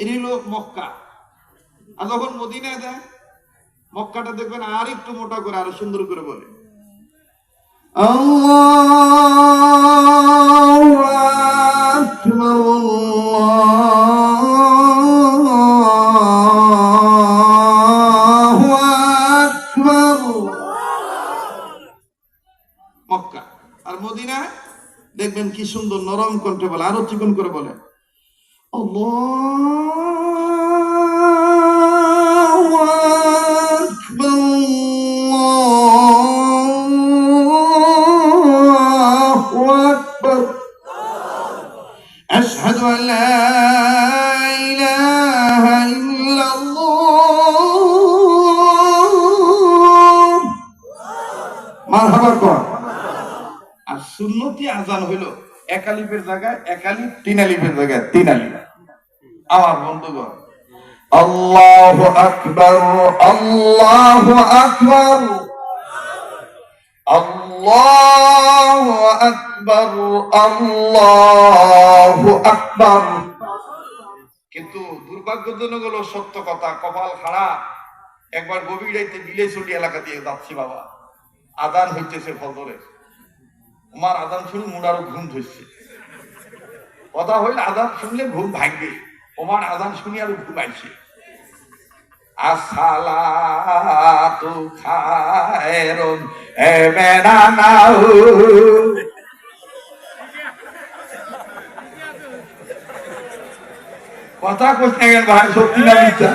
এরই লোক মক্কা। আর যখন মদিনায় দেয়, মক্কাটা দেখবেন আর একটু মোটা করে, আরো সুন্দর করে বলে আল্লাহু আকবার, আল্লাহু আকবার। মক্কা আর মদিনায় দেখবেন কি সুন্দর নরম কণ্ঠে বলে, আরো চিকন করে বলে আল্লাহু আকবার, আল্লাহু আকবার, আশহাদু আন লা ইলাহা ইল্লাল্লাহ, মারহাবা কর। আর সুন্নতি আজান হইল এক আলিফের জায়গায় এক আলিফ, তিন আলিফের জায়গায় তিন আলিফ। আমার বন্ধুগণ, আল্লাহু আকবার, আল্লাহু আকবার, আল্লাহু আকবার, আল্লাহু আকবার। কিন্তু দুর্ভাগ্যজনক হলো সত্য কথা, কপাল খারাপ। একবার গভীর রাইতে বিলেছড়ি এলাকা দিয়ে যাচ্ছি বাবা, আজান হইতেছে ফজরের। আমার আজান শুনে মুড়ারও ঘুম ধরছে। কথা হইলে আজান শুনলে ঘুম ভাঙবে, ওমার আজান শুনি আরো ঘুম আইছে। আসসালাতু খায়রুন মিনান নাওম। কথা কইতে গেল ভাই, সত্যি না মিথ্যা?